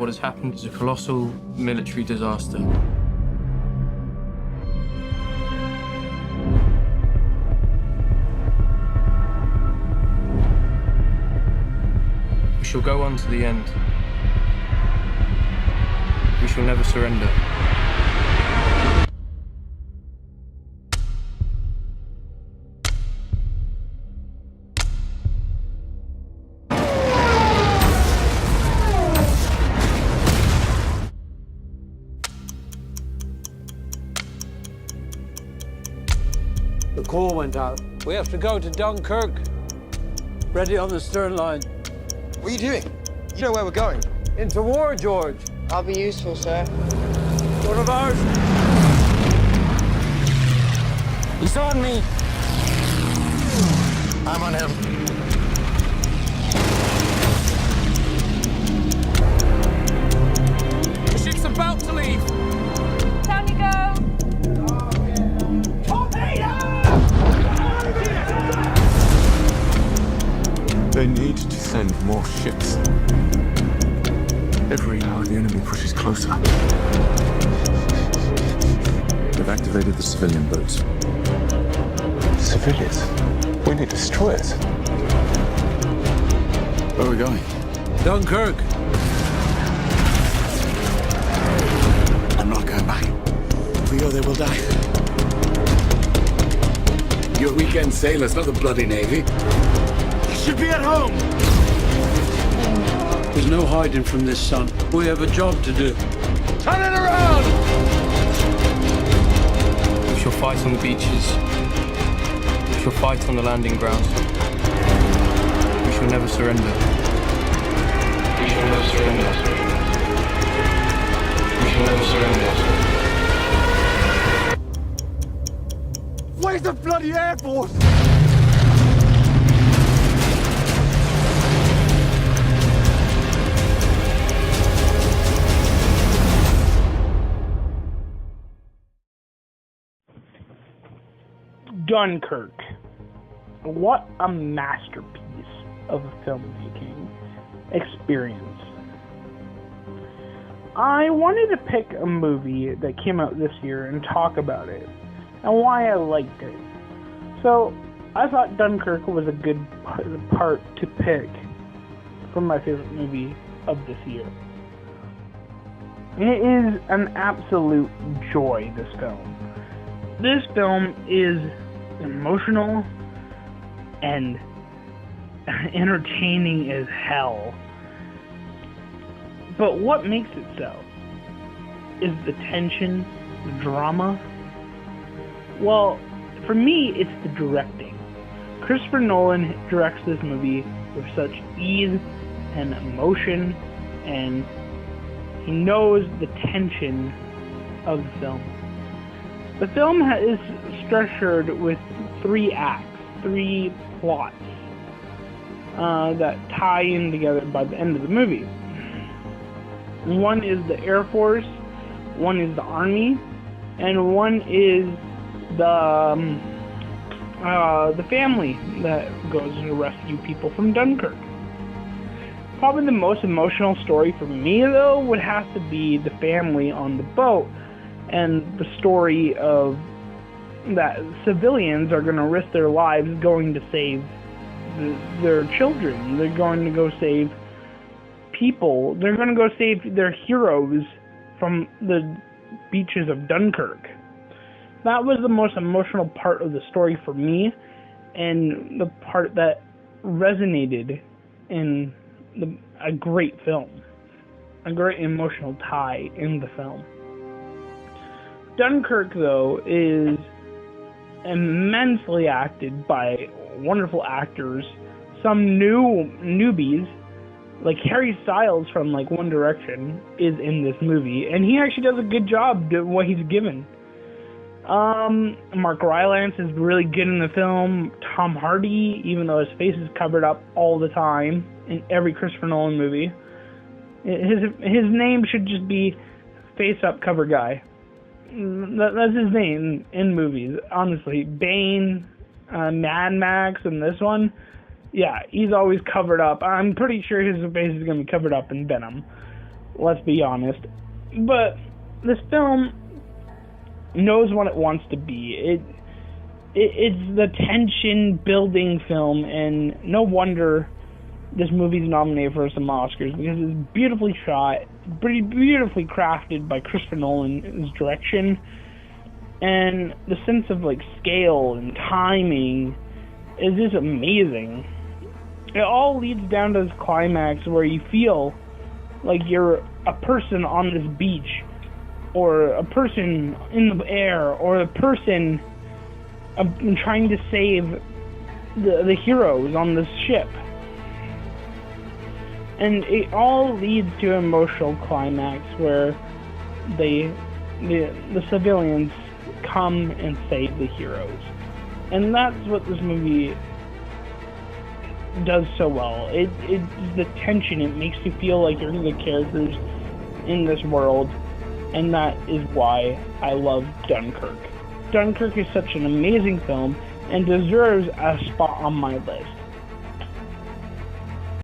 What has happened is a colossal military disaster. We shall go on to the end. We shall never surrender. The call went out. We have to go to Dunkirk. Ready on the stern line. What are you doing? You know where we're going. Into war, George. I'll be useful, sir. One of ours. He's on me. I'm on him. The ship's about to leave. Down you go. They need to send more ships. Every hour the enemy pushes closer. They've activated the civilian boats. Civilians? We need destroyers. Where are we going? Dunkirk. I'm not going back. If we go there, we'll die. You're weekend sailors, not the bloody Navy. You should be at home! There's no hiding from this, son. We have a job to do. Turn it around! We shall fight on the beaches. We shall fight on the landing grounds. We shall never surrender. We shall never surrender. We shall never surrender. Where's the bloody Air Force? Dunkirk. What a masterpiece of a filmmaking experience. I wanted to pick a movie that came out this year and talk about it and why I liked it. So I thought Dunkirk was a good part to pick for my favorite movie of this year. It is an absolute joy, this film. This film is emotional and entertaining as hell. But what makes it so is the tension, the drama. Well, for me, it's the directing. Christopher Nolan directs this movie with such ease and emotion, and he knows the tension of the film. The film is structured with 3 acts, 3 plots that tie in together by the end of the movie. One is the Air Force, one is the Army, and one is the family that goes to rescue people from Dunkirk. Probably the most emotional story for me, though, would have to be the family on the boat and the story of that civilians are going to risk their lives going to save their children. They're going to go save people. They're going to go save their heroes from the beaches of Dunkirk. That was the most emotional part of the story for me, and the part that resonated in a great film, a great emotional tie in the film. Dunkirk, though, is immensely acted by wonderful actors, some newbies, like Harry Styles from One Direction is in this movie, and he actually does a good job doing what he's given. Mark Rylance is really good in the film. Tom Hardy, even though his face is covered up all the time in every Christopher Nolan movie, his name should just be face up cover guy. That's his name in movies, honestly. Bane, Mad Max, and this one, yeah, he's always covered up. I'm pretty sure his face is going to be covered up in Venom. let's be honest. But this film knows what it wants to be. It's the tension-building film, and no wonder this movie's nominated for some Oscars, because it's beautifully shot, pretty beautifully crafted by Christopher Nolan's direction, and the sense of like scale and timing is just amazing. It all leads down to this climax where you feel like you're a person on this beach, or a person in the air, or a person trying to save the heroes on this ship. And it all leads to an emotional climax where the civilians come and save the heroes. And that's what this movie does so well. It's the tension. It makes you feel like you're the characters in this world, and that is why I love Dunkirk. Dunkirk is such an amazing film and deserves a spot on my list.